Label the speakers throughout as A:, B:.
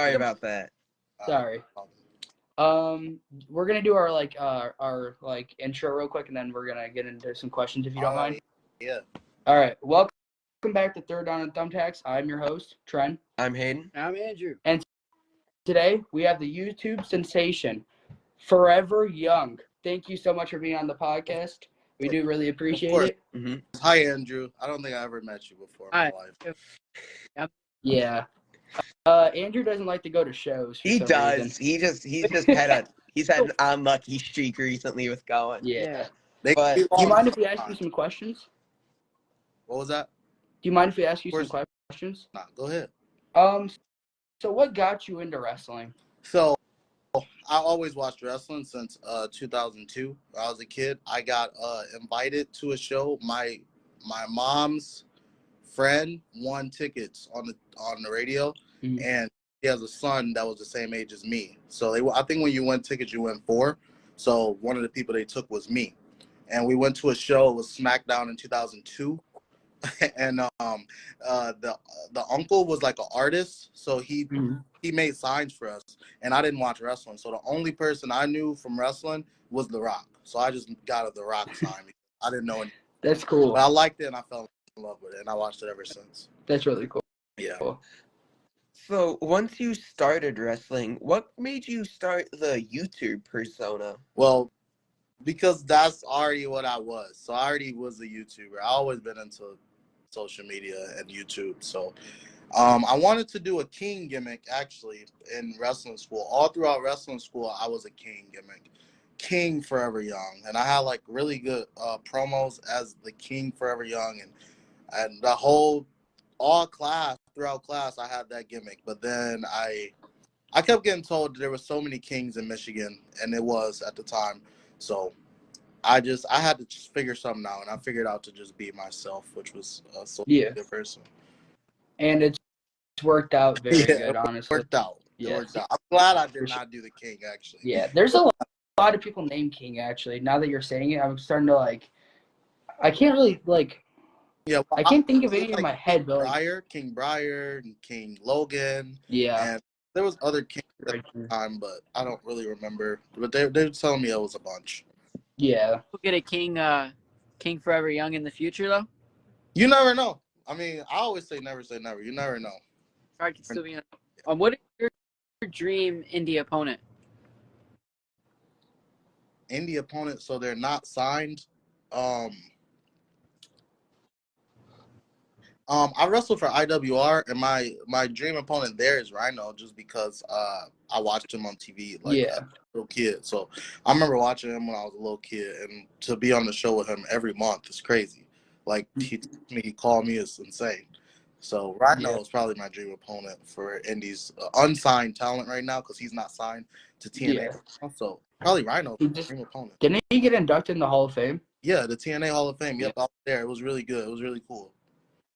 A: Sorry about that.
B: Sorry. We're gonna do our intro real quick, and then we're gonna get into some questions if you don't mind.
C: Yeah.
B: All right. Welcome back to Third Down and Thumbtacks. I'm your host, Trent.
A: I'm Hayden.
D: I'm Andrew.
B: And today we have the YouTube sensation, Forever Young. Thank you so much for being on the podcast. We do really appreciate it.
A: Mm-hmm.
C: Hi, Andrew. I don't think I ever met you before in my life.
B: Yeah. Andrew doesn't like to go to shows.
A: He
B: some
A: does.
B: reason.
A: He's had an unlucky streak recently with going.
B: Yeah.
C: Do
B: you mind if we ask you some questions?
C: What was that?
B: Do you mind if we ask you some questions?
C: Nah, go ahead.
B: So what got you into wrestling?
C: So, I always watched wrestling since 2002. When I was a kid, I got invited to a show. My mom's friend won tickets on the radio, and he has a son that was the same age as me. So I think when you win tickets, you win 4. So one of the people they took was me, and we went to a show. It was SmackDown in 2002. And the uncle was like an artist, so he made signs for us, and I didn't watch wrestling, so the only person I knew from wrestling was The Rock. So I just got a The Rock sign. I didn't know anything.
B: That's cool.
C: But I liked it, and I fell in love with it, and I watched it ever since.
B: That's really cool.
C: Yeah.
A: So once you started wrestling, what made you start the YouTube persona?
C: Well, because that's already what I was. So I already was a YouTuber. I always been into social media and YouTube. So I wanted to do a king gimmick actually in wrestling school. All throughout wrestling school, I was a king gimmick. King Forever Young. And I had like really good promos as the King Forever Young, and the whole throughout class I had that gimmick. But then I kept getting told there were so many kings in Michigan, and it was at the time. So I had to just figure something out, and I figured out to just be myself, which was a good person.
B: And it's worked out very good, honestly.
C: It worked out. I'm glad I did not do the king, actually.
B: Yeah, there's a lot of people named King, actually. Now that you're saying it, I'm starting to I can't really
C: Yeah,
B: I can't think of any in my head, but
C: King Briar, and King Logan.
B: Yeah.
C: And there was other kings at the time, but I don't really remember. But they were telling me it was a bunch.
B: Yeah.
D: We'll get a King Forever Young in the future, though.
C: You never know. I mean, I always say never say never. You never know.
D: I can still be what is your dream indie opponent?
C: Indie opponent, so they're not signed. I wrestled for IWR, and my dream opponent there is Rhino, just because I watched him on TV as a little kid. So I remember watching him when I was a little kid, and to be on the show with him every month is crazy. Like he called me is insane. So Rhino is probably my dream opponent for Indies, unsigned talent right now, because he's not signed to TNA. So probably Rhino dream opponent.
B: Didn't he get inducted in the Hall of Fame?
C: Yeah, the TNA Hall of Fame. Yep, out there. It was really good. It was really cool.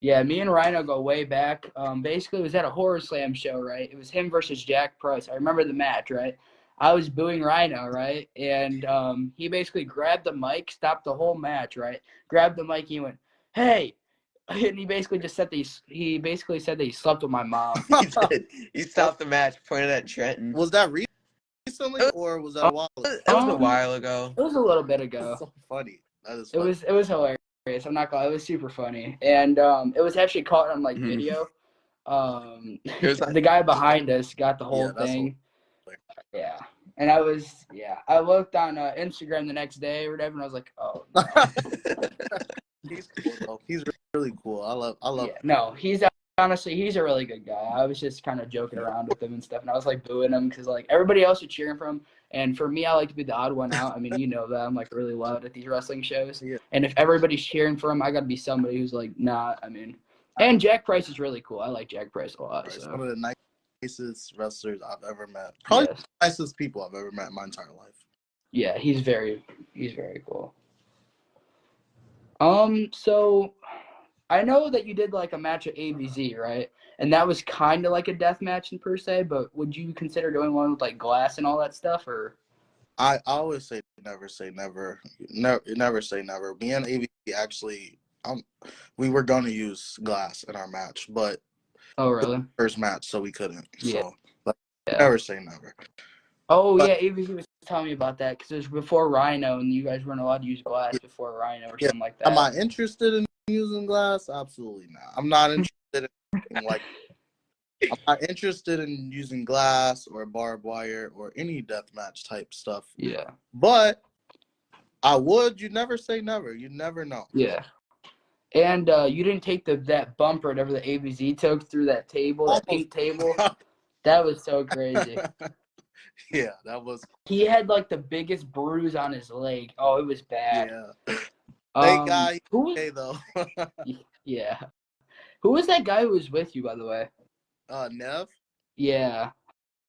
B: Yeah, me and Rhino go way back. Basically, it was at a Horror Slam show, right? It was him versus Jack Price. I remember the match, right? I was booing Rhino, right? And he basically grabbed the mic, stopped the whole match, right? Grabbed the mic, and he went, "Hey!" And he basically just said that he basically said that he slept with my mom.
A: He did. He stopped the match, pointed at Trenton.
C: Was that recently, or was that a while ago?
A: It was a while ago.
B: It was a little bit ago.
C: That's so funny. That is
B: funny. It was hilarious. I'm not gonna lie, it was super funny, and it was actually caught on video. The guy behind us got the whole thing. Yeah, and I looked on Instagram the next day or whatever, and I was like, oh. No.
C: He's cool though. He's really cool. I love.
B: Yeah, no, he's a really good guy. I was just kind of joking around with him and stuff, and I was booing him because everybody else was cheering for him. And for me, I like to be the odd one out. I mean, you know that I'm really loud at these wrestling shows. Yeah. And if everybody's cheering for him, I got to be somebody who's not. I mean, and Jack Price is really cool. I like Jack Price a lot.
C: He's one of the nicest wrestlers I've ever met. Probably the nicest people I've ever met in my entire life.
B: Yeah, he's very cool. So I know that you did a match at ABZ, right? And that was kind of like a death match in per se, but would you consider doing one with glass and all that stuff, or?
C: I always say never say never. Never say never. Me and ABZ actually, we were going to use glass in our match, but
B: oh really?
C: First match, so we couldn't.
B: Yeah.
C: So, but Never say never.
B: Oh,
C: But
B: yeah, ABC was telling me about that because it was before Rhino, and you guys weren't allowed to use glass before Rhino or
C: yeah,
B: something like
C: am
B: that.
C: I interested in using glass? Absolutely not. I'm not interested in like. I'm not interested in using glass or barbed wire or any deathmatch type stuff.
B: Yeah.
C: But I would. You never say never. You never know.
B: Yeah. And you didn't take that bump or whatever the ABZ took through that table, that
C: Almost.
B: pink table. That was so crazy.
C: Yeah, that was.
B: He had like the biggest bruise on his leg. Oh, it was bad.
C: Yeah. Thank God.
B: Who was?
C: Okay, though.
B: Yeah. Who was that guy who was with you, by the way?
C: Nev.
B: Yeah.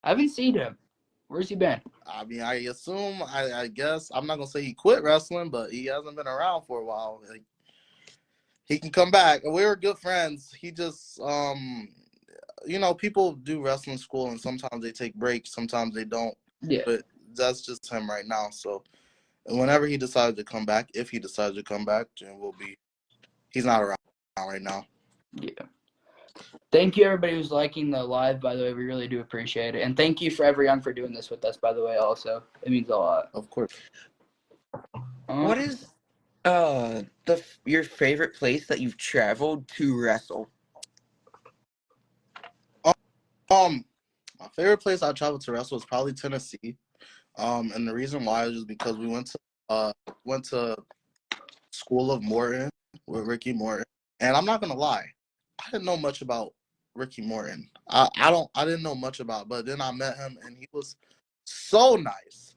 B: I haven't seen him. Where's he been?
C: I mean, I assume. I guess I'm not gonna say he quit wrestling, but he hasn't been around for a while. Like, he can come back. We were good friends. He just people do wrestling school and sometimes they take breaks, sometimes they don't.
B: Yeah.
C: But that's just him right now. So whenever he decides to come back, if he decides to come back, then he's not around right now.
B: Yeah. Thank you, everybody who's liking the live, by the way. We really do appreciate it. And thank you, Forever Young, for doing this with us, by the way, also. It means a lot.
C: Of course.
A: What is your favorite place that you've traveled to wrestle?
C: My favorite place I traveled to wrestle was probably Tennessee. And the reason why is just because we went to School of Morton with Ricky Morton. And I'm not gonna lie, I didn't know much about Ricky Morton. I didn't know much about, but then I met him and he was so nice.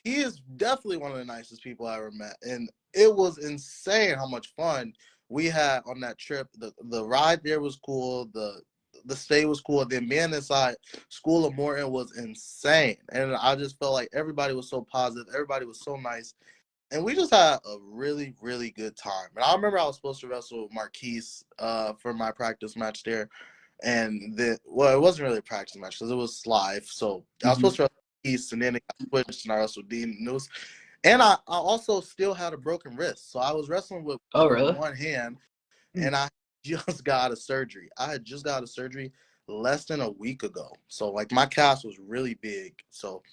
C: He is definitely one of the nicest people I ever met. And it was insane how much fun we had on that trip. The ride there was cool, the stay was cool. Then being inside School of Morton was insane. And I just felt like everybody was so positive, everybody was so nice. And we just had a really, really good time. And I remember I was supposed to wrestle Marquise for my practice match there. And then, well, it wasn't really a practice match because it was live. So I was supposed to wrestle Marquise, and then it got switched, and I wrestled Dean News. And I also still had a broken wrist. So I was wrestling with
B: really?
C: one hand, and I just got out of surgery. I had just got out of surgery less than a week ago. So, like, my cast was really big. So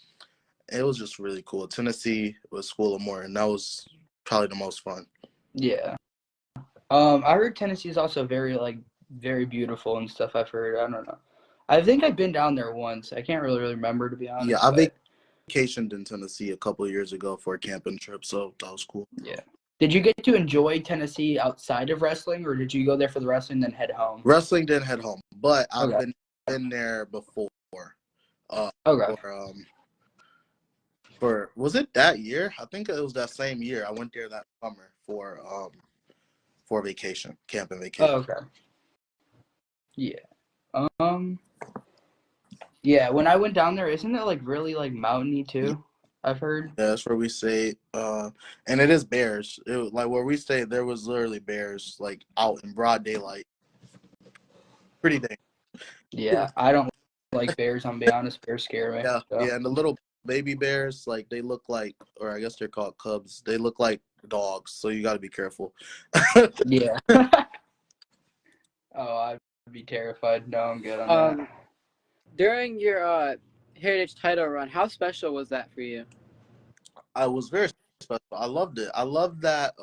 C: it was just really cool. Tennessee was School of Morton. That was probably the most fun.
B: Yeah. I heard Tennessee is also very beautiful and stuff. I've heard. I don't know. I think I've been down there once. I can't really remember, to be honest.
C: Yeah, I vacationed in Tennessee a couple of years ago for a camping trip, so that was cool.
B: Yeah. Did you get to enjoy Tennessee outside of wrestling, or did you go there for the wrestling then head home?
C: Wrestling didn't head home, but I've
B: Okay.
C: been there before.
B: Okay.
C: For was it that year? I think it was that same year. I went there that summer for vacation, camping vacation.
B: Oh, okay. Yeah. Yeah, when I went down there, isn't it like really like mountainy too? I've heard.
C: Yeah, that's where we stayed. And it is bears. Like where we stayed, there was literally bears like out in broad daylight. Pretty dangerous.
B: Yeah, I don't like bears. I'm gonna be honest. Bears scare me.
C: Yeah,
B: So.
C: yeah, and the little baby bears, like they look like, or I guess they're called cubs. They look like dogs, so you got to be careful.
B: Yeah. Oh, I'd be terrified. No, I'm good on that.
D: During your Heritage title run, how special was that for you?
C: I was very special. I loved it. I loved that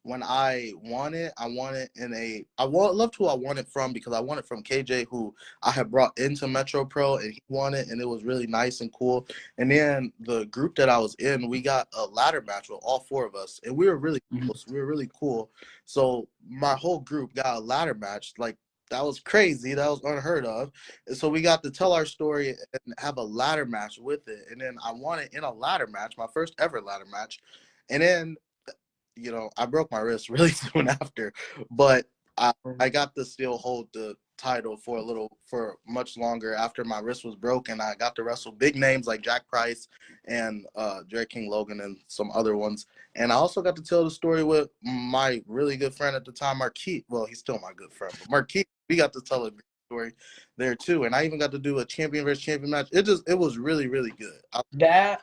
C: when I won it loved who I won it from, because I won it from KJ, who I had brought into Metro Pro, and he won it, and it was really nice and cool. And then the group that I was in, we got a ladder match with all four of us, and we were really close. We were really cool. So my whole group got a ladder match. Like, that was crazy. That was unheard of. And so we got to tell our story and have a ladder match with it. And then I won it in a ladder match, my first ever ladder match. And then, I broke my wrist really soon after. But I got to still hold the title for much longer after my wrist was broken. I got to wrestle big names like Jack Price and Jerry King Logan and some other ones. And I also got to tell the story with my really good friend at the time, Marquis. Well, he's still my good friend, but Marquis, we got to tell a great story there too. And I even got to do a champion versus champion match. It was really, really good.
B: That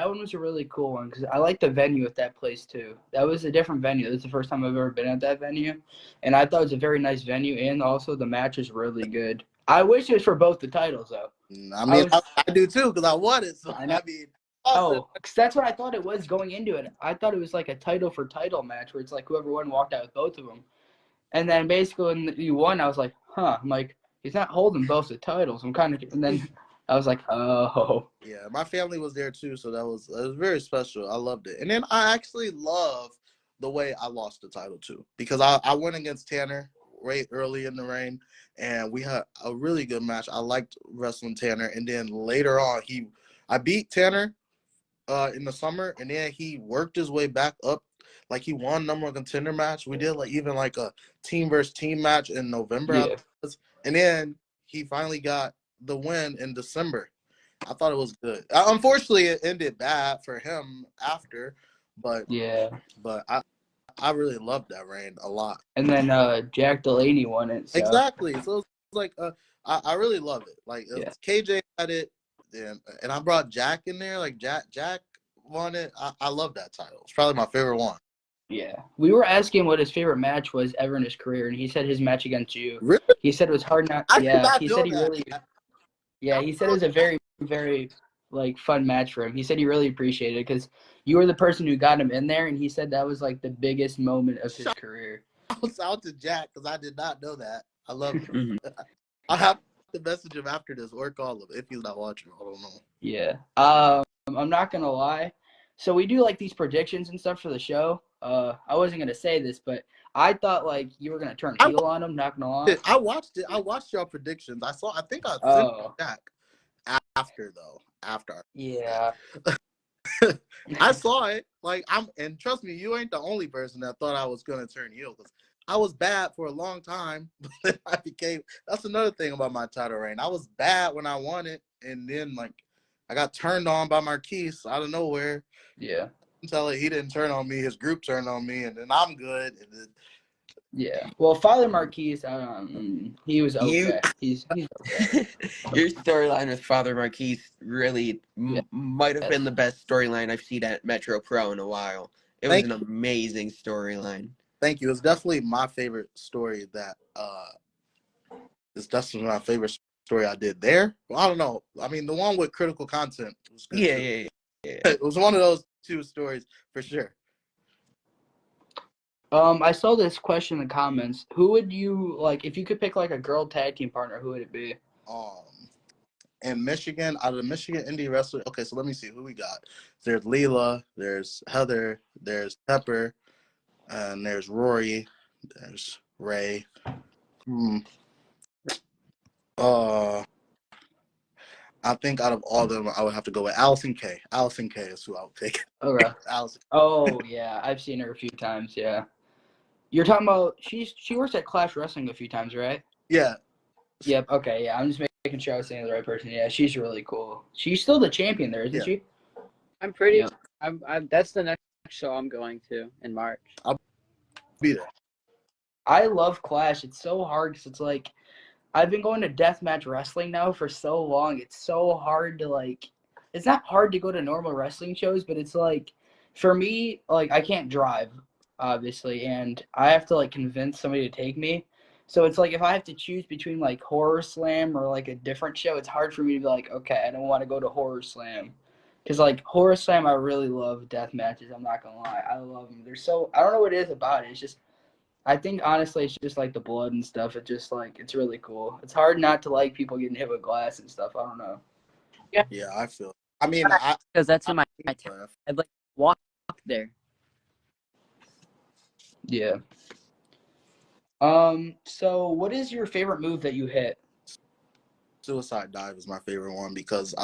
B: one was a really cool one because I like the venue at that place too. That was a different venue. This is the first time I've ever been at that venue, and I thought it was a very nice venue, and also the match is really good. I wish it was for both the titles though.
C: I mean, I do too because I won it. So
B: I know.
C: I mean, awesome.
B: Oh, 'cause that's what I thought it was going into it. I thought it was like a title for title match where it's like whoever won walked out with both of them. And then basically when you won, I was like, huh. I'm like, he's not holding both the titles. I'm kind of, and then I was like, oh.
C: Yeah, my family was there too, so it was very special. I loved it. And then I actually love the way I lost the title too, because I went against Tanner right early in the reign, and we had a really good match. I liked wrestling Tanner, and then later on, I beat Tanner in the summer, and then he worked his way back up. Like he won number one contender match. We did even like a team versus team match in November,
B: Yeah.
C: and then he finally got the win in December. I thought it was good. Unfortunately, it ended bad for him after, but
B: Yeah.
C: but I really loved that reign a lot.
B: And then Jack Delaney won it. So.
C: Exactly. So it's like I really love it. Like
B: Yeah.
C: KJ had it, and I brought Jack in there. Like Jack won it. I love that title. It's probably my favorite one.
B: Yeah. We were asking what his favorite match was ever in his career, and he said his match against you.
C: Really?
B: He said it was hard not.
C: I
B: Yeah.
C: did not
B: He
C: know
B: said he
C: that.
B: really. Yeah. He said it was a very, very like fun match for him. He said he really appreciated it because you were the person who got him in there, and he said that was like the biggest moment of his career.
C: Out to Jack because I did not know that. I love him.
B: Mhm.
C: I'll have to message him after this or call him if he's not watching. I don't know.
B: Yeah. I'm not gonna lie. So we do like these predictions and stuff for the show. I wasn't gonna say this, but I thought like you were gonna turn heel on him. Not gonna lie.
C: I watched it. I watched your predictions. I think I sent
B: Oh.
C: Jack after though. After.
B: Yeah.
C: I saw it. Like and trust me, you ain't the only person that thought I was gonna turn heel because I was bad for a long time. But I became. That's another thing about my title reign. I was bad when I won it, and then like I got turned on by Marquise out of nowhere.
B: Yeah.
C: Until he didn't turn on me, his group turned on me, and then I'm good. And then,
B: Yeah. Well, Father Marquise, he was
A: You,
B: okay. He's okay.
A: your storyline with Father Marquise really
B: Yeah.
A: might have been the best storyline I've seen at Metro Pro in a while. It was an amazing storyline.
C: Thank you. It's definitely my favorite story that it's definitely my favorite story I did there. Well, I don't know. I mean, the one with critical content was good.
A: Yeah,
C: too.
A: yeah.
C: It was one of those two stories for sure.
B: I saw this question in the comments. Who would you like if you could pick like a girl tag team partner? Who would it be?
C: In Michigan, out of the Michigan indie wrestler. Okay, so let me see who we got. There's Leela, there's Heather, there's Pepper, and there's Rory, there's Ray. I think out of all of them, I would have to go with Allison K. Allison K is who I would pick.
B: Okay.
C: Allison.
B: Oh yeah, I've seen her a few times. Yeah. You're talking about she works at Clash Wrestling a few times, right?
C: Yeah.
B: Yep. Okay. Yeah. I'm just making sure I was saying the right person. Yeah, she's really cool. She's still the champion there, isn't she?
D: I'm pretty.
B: Yep.
D: I'm. That's the next show I'm going to in March.
C: I'll be there.
B: I love Clash. It's so hard because it's like I've been going to deathmatch wrestling now for so long. It's so hard to like. It's not hard to go to normal wrestling shows, but it's like for me, like I can't drive, obviously, and I have to like convince somebody to take me. So it's like if I have to choose between like Horror Slam or like a different show, it's hard for me to be like, okay, I don't want to go to Horror Slam. Because like Horror Slam, I really love death matches. I'm not gonna lie, I love them. They're so I don't know what it is about it. It's just I think honestly, it's just like the blood and stuff. It's just like it's really cool. It's hard not to like people getting hit with glass and stuff. I don't know.
C: Yeah, I feel. I mean,
D: Because that's in my town. I'd like walk there.
B: Yeah. So what is your favorite move that you hit?
C: suicide dive is my favorite one because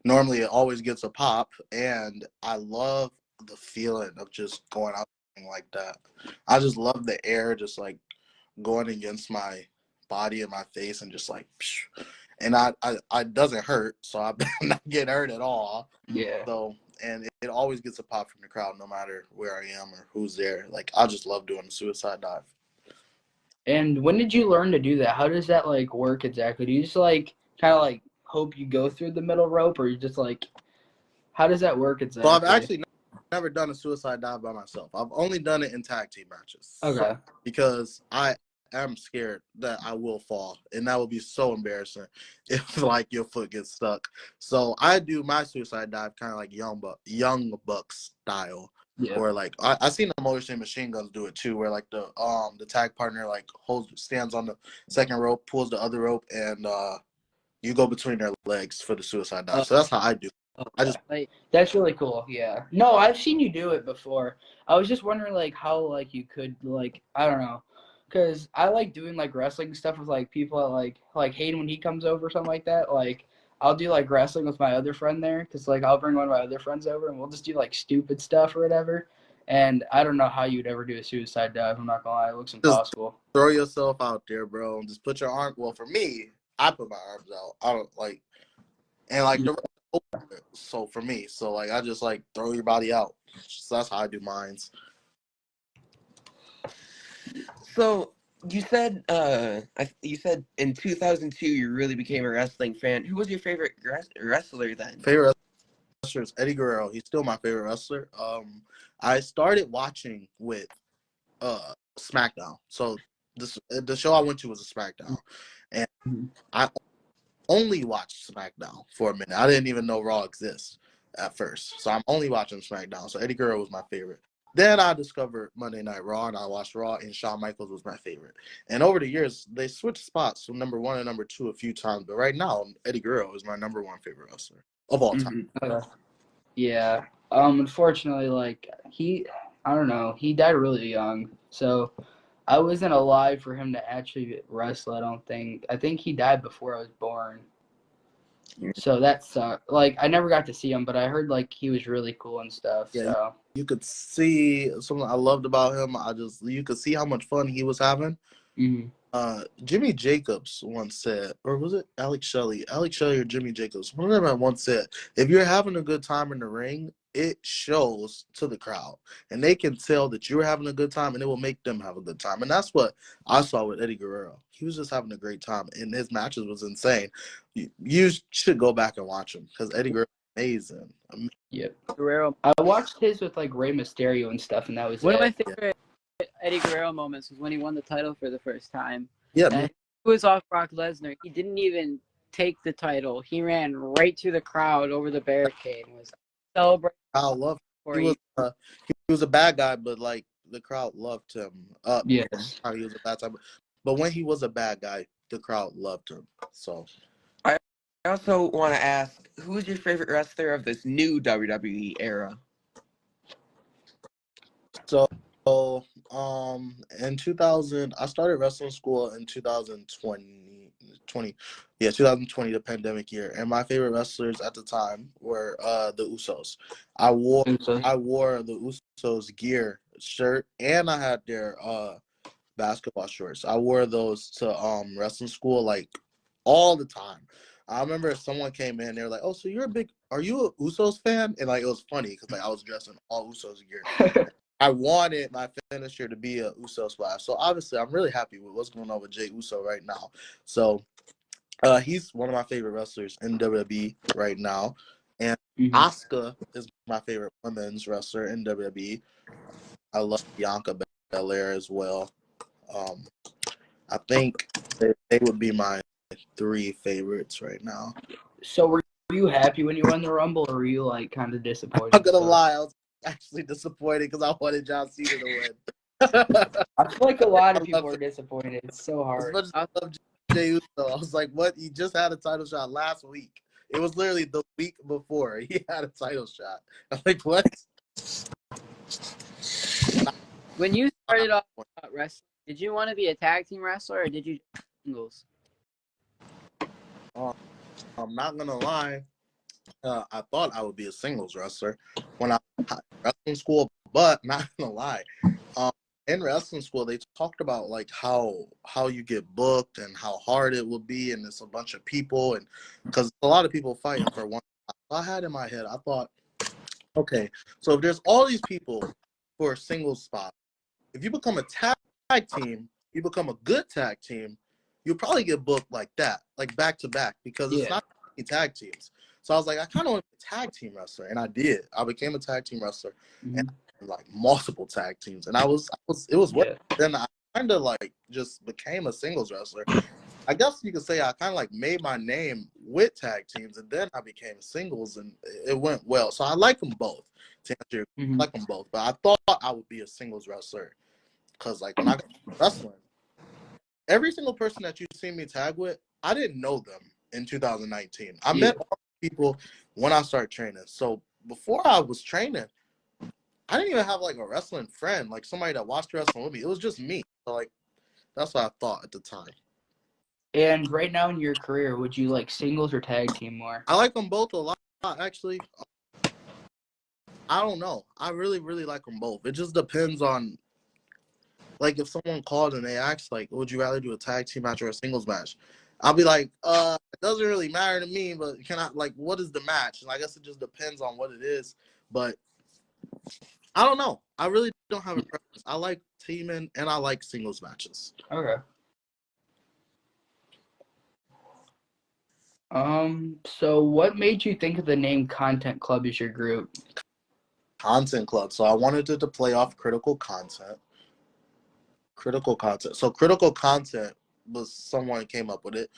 C: normally it always gets a pop, and I love the feeling of just going out like that. I just love the air just like going against my body and my face and just like psh. And I doesn't hurt, so I'm not getting hurt at all.
B: Yeah.
C: So and it always gets a pop from the crowd no matter where I am or who's there. Like I just love doing the suicide dive.
B: And when did you learn to do that? How does that like work exactly? Do you just like kind of like hope you go through the middle rope, or you just like how does that work exactly?
C: So I've actually never done a suicide dive by myself. I've only done it in tag team matches.
B: Okay.
C: Because am scared that I will fall, and that would be so embarrassing if like your foot gets stuck. So I do my suicide dive kind of like young buck style,
B: Yeah.
C: or like I seen the Motor City Machine Guns do it too, where like the tag partner like stands on the second rope, pulls the other rope, and you go between their legs for the suicide dive. So that's how I do. I just
D: Like,
B: That's really cool. Yeah. No, I've seen you do it before. I was just wondering like how like you could like I don't know, because I like doing like wrestling stuff with like people that like Hayden when he comes over or something like that. Like I'll do like wrestling with my other friend there because like I'll bring one of my other friends over and we'll just do like stupid stuff or whatever. And I don't know how you'd ever do a suicide dive. I'm not gonna lie, it looks
C: just
B: impossible.
C: throw yourself out there, bro, and just put your arm. Well, for me, I put my arms out. I don't like, and like the so for me, so like I just like throw your body out. So that's how I do mines.
A: So you said in 2002 you really became a wrestling fan. Who was your favorite wrestler then?
C: Favorite wrestler is Eddie Guerrero. He's still my favorite wrestler. I started watching with SmackDown. So the show I went to was a SmackDown, and I only watched SmackDown for a minute. I didn't even know Raw exists at first, so I'm only watching SmackDown. So Eddie Guerrero was my favorite. Then I discovered Monday Night Raw, and I watched Raw, and Shawn Michaels was my favorite. And over the years, they switched spots from number 1 and number 2 a few times, but right now, Eddie Guerrero is my number 1 favorite wrestler of all time.
B: Yeah. Unfortunately, like I don't know, he died really young, so I wasn't alive for him to actually wrestle. I don't think. I think he died before I was born. So that sucked. Like I never got to see him, but I heard like he was really cool and stuff.
C: Yeah,
B: So
C: you could see something I loved about him. You could see how much fun he was having. Jimmy Jacobs once said, or was it Alex Shelley? Alex Shelley or Jimmy Jacobs? One of them once said, if you're having a good time in the ring, it shows to the crowd. And they can tell that you're having a good time, and it will make them have a good time. And that's what I saw with Eddie Guerrero. He was just having a great time, and his matches was insane. You should go back and watch him, because Eddie Guerrero is amazing.
B: yep.
D: Guerrero.
B: I watched his with like Rey Mysterio and stuff, and that was
D: One of my
B: it.
D: favorite Eddie Guerrero moments was when he won the title for the first time.
C: Yeah,
D: And he was off Brock Lesnar. He didn't even take the title. He ran right to the crowd over the barricade and was celebrating.
C: I love him. He was a bad guy, but like the crowd loved him.
B: Yes.
C: How he was a bad guy, but when he was a bad guy, the crowd loved him. So
A: I also want to ask, who is your favorite wrestler of this new WWE era?
C: So in 2000, I started wrestling school in 2020. Yeah, 2020, the pandemic year. And my favorite wrestlers at the time were the Usos. I wore the Usos gear shirt, and I had their basketball shorts. I wore those to wrestling school like all the time. I remember someone came in, they were like, "Oh, so are you a Usos fan?" And like it was funny because like I was dressed in all Usos gear. I wanted my finisher to be a Uso splash. So obviously I'm really happy with what's going on with Jey Uso right now. So he's one of my favorite wrestlers in WWE right now. And Asuka is my favorite women's wrestler in WWE. I love Bianca Belair as well. I think they would be my 3 favorites right now.
B: So were you happy when you won the Rumble, or were you like kind of disappointed?
C: I'm not gonna lie, I was actually disappointed because I wanted John Cena to win.
B: I feel like a lot of people are disappointed. It's so hard.
C: As much as I love Jey Uso, I was like, what? He just had a title shot last week. It was literally the week before he had a title shot. I'm like, what?
D: When you started off wrestling, did you want to be a tag team wrestler or did you do singles?
C: I'm not gonna lie. I thought I would be a singles wrestler when I was in wrestling school, but not gonna lie. In wrestling school, they talked about like how you get booked and how hard it will be, and it's a bunch of people, and because a lot of people fighting for one. I had in my head, I thought, okay, so if there's all these people for a single spot, if you become a tag team, you become a good tag team, you'll probably get booked like that, like back to back, because it's not tag teams. So I was like, I kind of want to be a tag team wrestler, and I did. I became a tag team wrestler, and like multiple tag teams, and it was worth it. Then I kind of like just became a singles wrestler. I guess you could say I kind of like made my name with tag teams, and then I became singles, and it went well. So I like them both. To answer, I like them both, but I thought I would be a singles wrestler because like when I got wrestling, every single person that you see me tag with, I didn't know them in 2019. I met all people when I started training. So before I was training, I didn't even have like a wrestling friend, like somebody that watched wrestling with me. It was just me. So like that's what I thought at the time.
B: And right now in your career, would you like singles or tag team more?
C: I like them both a lot, actually. I don't know. I really, really like them both. It just depends on, like, if someone called and they asked, like, would you rather do a tag team match or a singles match? I'll be like, it doesn't really matter to me, but can I, like, what is the match? And I guess it just depends on what it is. But I don't know. I really don't have a preference. I like teaming and I like singles matches.
B: Okay. So what made you think of the name Content Club as your group?
C: Content Club. So I wanted it to play off critical content. Critical content. So critical content was someone came up with it.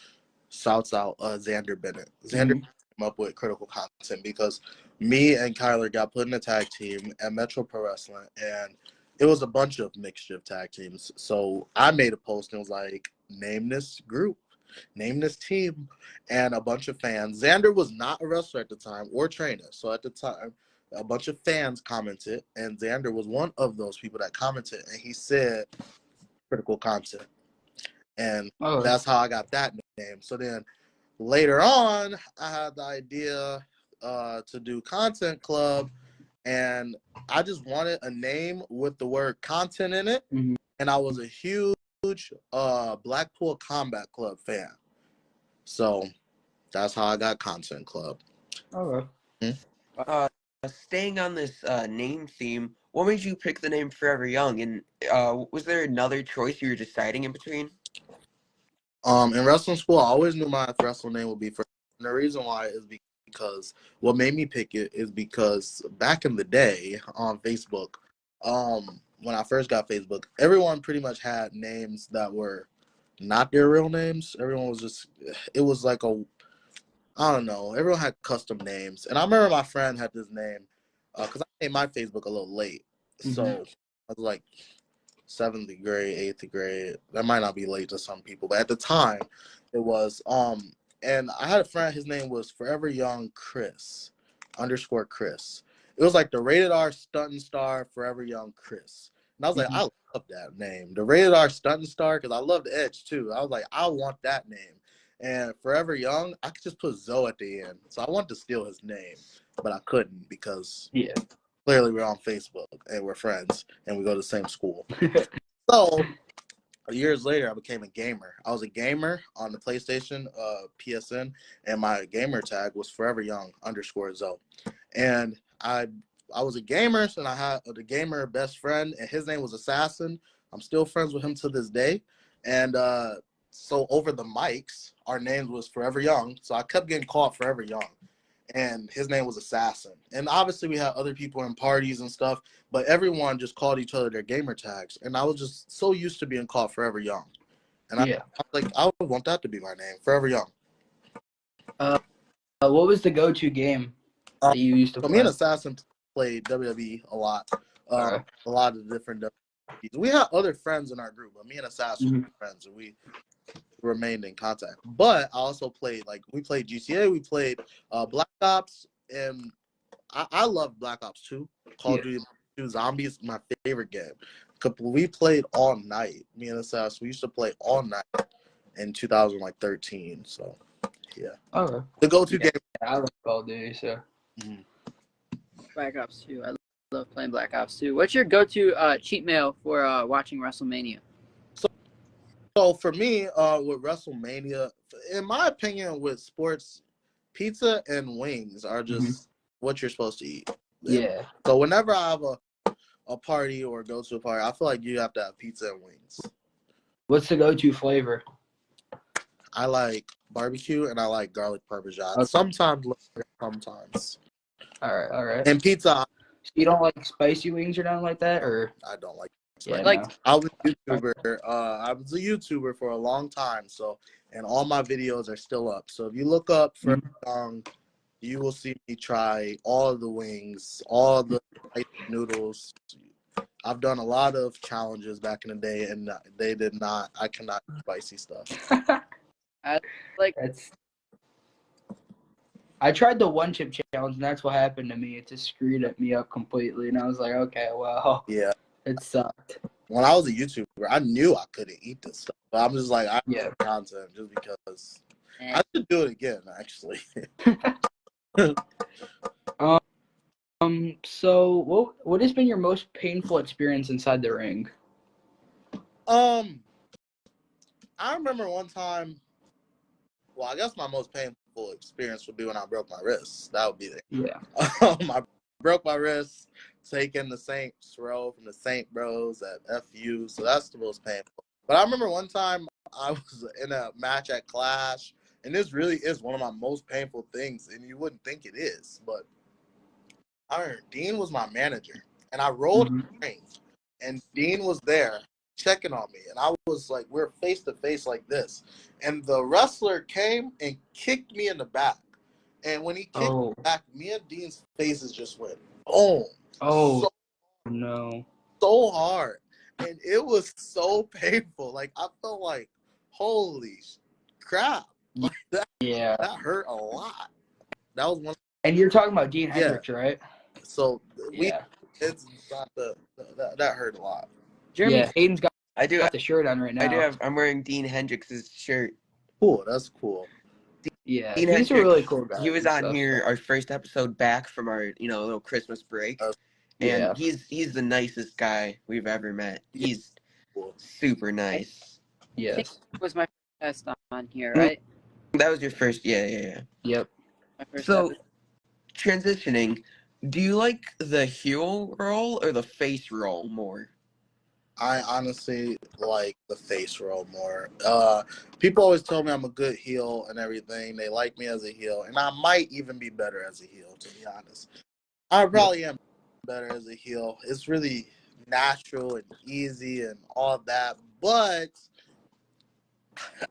C: Shouts out Xander Bennett. Xander came up with critical content because me and Kyler got put in a tag team at Metro Pro Wrestling, and it was a bunch of mixed-shift tag teams. So I made a post and was like, name this group, name this team, and a bunch of fans. Xander was not a wrestler at the time or trainer. So at the time, a bunch of fans commented, and Xander was one of those people that commented, and he said critical content. And that's how I got that name. So then later on, I had the idea to do Content Club, and I just wanted a name with the word content in it. And I was a huge Blackpool Combat Club fan. So that's how I got Content Club.
A: Staying on this name theme, what made you pick the name Forever Young? And was there another choice you were deciding in between?
C: In wrestling school, I always knew my wrestling name would be Forever. And the reason why is because what made me pick it is because back in the day on Facebook, when I first got Facebook, everyone pretty much had names that were not their real names. Everyone was just, it was like I don't know. Everyone had custom names. And I remember my friend had this name because I made my Facebook a little late. So I was like 7th grade, 8th grade. That might not be late to some people, but at the time it was. And I had a friend, his name was Forever Young Chris _ Chris. It was like the rated R stunt and star Forever Young Chris. And I was like, I love that name. The rated R stunt and star, because I loved Edge too. I was like, I want that name. And Forever Young, I could just put Zoe at the end. So I wanted to steal his name, but I couldn't because clearly we're on Facebook and we're friends and we go to the same school. So years later, I became a gamer. I was a gamer on the PlayStation, PSN, and my gamer tag was Forever Young _ Zoe. And I was a gamer, and I had the gamer best friend, and his name was Assassin. I'm still friends with him to this day. And so over the mics, our names was Forever Young. So I kept getting called Forever Young. And his name was Assassin. And obviously we had other people in parties and stuff, but everyone just called each other their gamer tags. And I was just so used to being called Forever Young. And I was like, I would want that to be my name, Forever Young.
B: What was the go-to game that you used to play?
C: Me and Assassin played WWE a lot. A lot of different WWEs. We had other friends in our group, but me and Assassin were friends, and we remained in contact. But I also played, like, we played GTA, we played Black Ops, and I love Black Ops 2. Call of Duty 2 Zombies, my favorite game. We played all night. Me and Assassin, we used to play all night in 2013. So, yeah. The go-to game.
B: I love Call of Duty, so.
D: Black Ops 2. I love playing Black Ops 2. What's your go-to cheat meal for watching WrestleMania?
C: So for me, with WrestleMania, in my opinion, with sports, pizza and wings are just what you're supposed to eat.
B: Yeah.
C: So whenever I have a party or go to a party, I feel like you have to have pizza and wings.
B: What's the go-to flavor?
C: I like barbecue and I like garlic parmesan. Sometimes.
B: All right.
C: And pizza.
B: You don't like spicy wings or nothing like that, or?
C: I don't like
B: Yeah,
D: Like,
B: no.
C: I was a YouTuber. I was a YouTuber for a long time. So, and all my videos are still up. So if you look up for you will see me try all of the wings, all the spicy noodles. I've done a lot of challenges back in the day, and they did not. I cannot eat spicy stuff.
D: like
B: That's. I tried the one chip challenge, and that's what happened to me. It just screwed me up completely, and I was like, okay, well,
C: Yeah.
B: it sucked.
C: When I was a YouTuber, I knew I couldn't eat this stuff, but I'm just like, I
B: Yeah.
C: have content just because.
D: eh,
C: I should do it again, actually.
B: So what has been your most painful experience inside the ring?
C: I remember one time. Well, I guess my most painful experience would be when I broke my wrist. That would be it.
B: Yeah.
C: I broke my wrist taking the Saints row from the Saint Bros at FU, so that's the most painful. But I remember one time I was in a match at Clash, and this really is one of my most painful things, and you wouldn't think it is, but Dean was my manager, and I rolled
B: Mhm.
C: the ring, and Dean was there checking on me, and I was like, we're face to face like this, and the wrestler came and kicked me in the back, and when he kicked me back, me and Dean's faces just went boom,
B: Oh,
C: so,
B: no.
C: so hard, and it was so painful. Like I felt like, holy crap, like
B: Yeah.
C: that hurt a lot. That was one.
B: And you're talking about Dean
C: Yeah.
B: Hendricks, right?
C: So
B: Yeah.
C: it's not that hurt a lot.
D: Jeremy,
B: Yeah. Hayden's got
A: I do.
B: the shirt on right now.
A: I'm wearing Dean Hendricks' shirt.
C: Cool, that's cool.
B: Yeah.
A: Dean
B: He's
A: Hendricks,
B: a really cool guy.
A: he was
B: and
A: on
B: stuff,
A: here
B: so.
A: our first episode back from our little Christmas break,
B: Yeah.
A: and he's the nicest guy we've ever met.
C: Yeah.
A: He's
C: Cool.
A: super nice.
D: I think
B: Yes.
D: it was my first test on here, right?
A: That was your first, yeah.
B: Yep.
D: My first
A: So,
D: episode.
A: transitioning, do you like the heel role or the face role more?
C: I honestly like the face role more. People always tell me I'm a good heel and everything. They like me as a heel, and I might even be better as a heel, to be honest. I probably am better as a heel. It's really natural and easy and all that, but I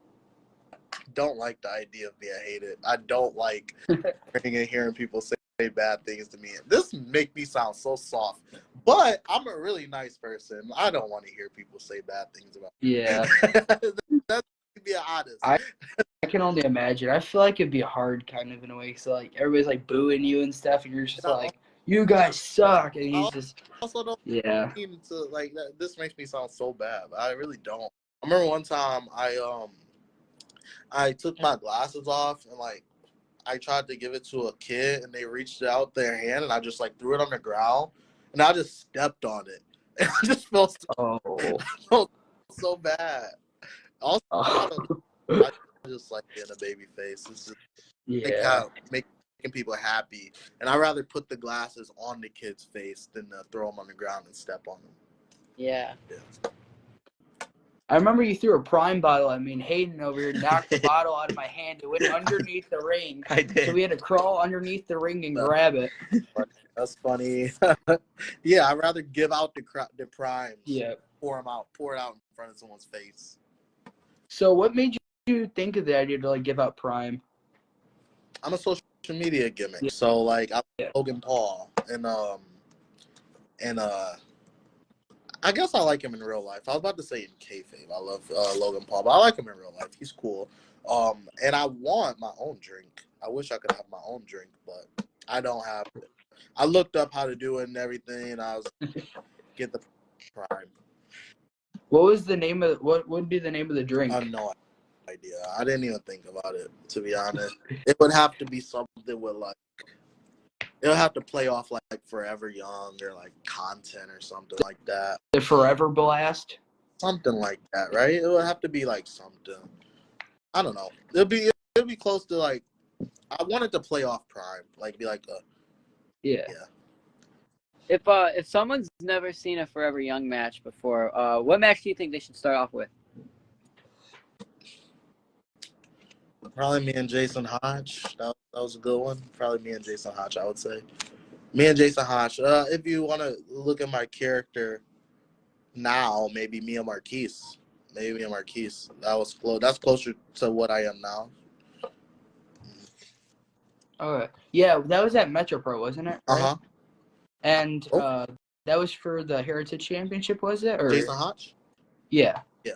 C: don't like the idea of being hated. I don't like hearing people say bad things to me. This make me sound so soft, but I'm a really nice person. I don't want to hear people say bad things about me.
B: Yeah.
C: That's to be honest.
B: I can only imagine. I feel like it'd be hard, kind of, in a way. So, like, everybody's, like, booing you and stuff, and you're just like, you guys suck. And he's just,
C: also don't
B: yeah.
C: mean to, like, that. This makes me sound so bad. I really don't. I remember one time I took my glasses off and, like, I tried to give it to a kid, and they reached out their hand, and I just, like, threw it on the ground, and I just stepped on it. And I just felt so bad. Also, I just like being a baby face. It's just making people happy. And I'd rather put the glasses on the kid's face than throw them on the ground and step on them.
D: Yeah.
B: I remember you threw a Prime bottle at me, and Hayden over here knocked the bottle out of my hand. It went underneath the ring.
A: I did.
B: So we had to crawl underneath the ring and grab it.
C: That's funny. Yeah, I'd rather give out the primes.
B: Yeah.
C: Pour it out in front of someone's face.
B: So what made you think of the idea to, like, give out Prime?
C: I'm a social media gimmick.
B: Yeah.
C: So, like, I'm Logan Paul, and I guess I like him in real life. I was about to say in kayfabe. I love Logan Paul, but I like him in real life. He's cool. And I want my own drink. I wish I could have my own drink, but I don't have it. I looked up how to do it and everything, and I was get the Prime.
B: What was the name of what would be the name of the drink?
C: I have no idea. I didn't even think about it, to be honest. It would have to be something with, like, it'll have to play off like Forever Young or like Content or something like that.
B: The Forever Blast?
C: Something like that, right? It would have to be like something. I don't know. It'll be close to, like, I wanted to play off Prime, like be like a
B: Yeah.
D: If someone's never seen a Forever Young match before, what match do you think they should start off with?
C: Probably me and Jason Hodge. That was a good one. Probably me and Jason Hodge, I would say. Me and Jason Hodge. If you want to look at my character, now, maybe me and Marquise. Maybe me and Marquise. That was close. That's closer to what I am now.
B: Okay. Yeah, that was at Metro Pro, wasn't it? Right?
C: Uh-huh.
B: And
C: Oh.
B: that was for the Heritage Championship, was it? Or
C: Jason Hodge?
B: yeah.
C: Yeah.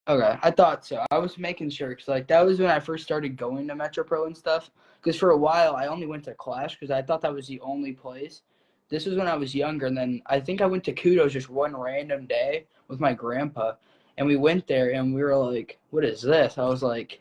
B: Okay, I thought so. I was making sure because like that was when I first started going to Metro Pro and stuff. Because for a while I only went to Clash because I thought that was the only place. This was when I was younger, and then I think I went to Kudos just one random day with my grandpa, and we went there and we were like, "What is this?" I was like,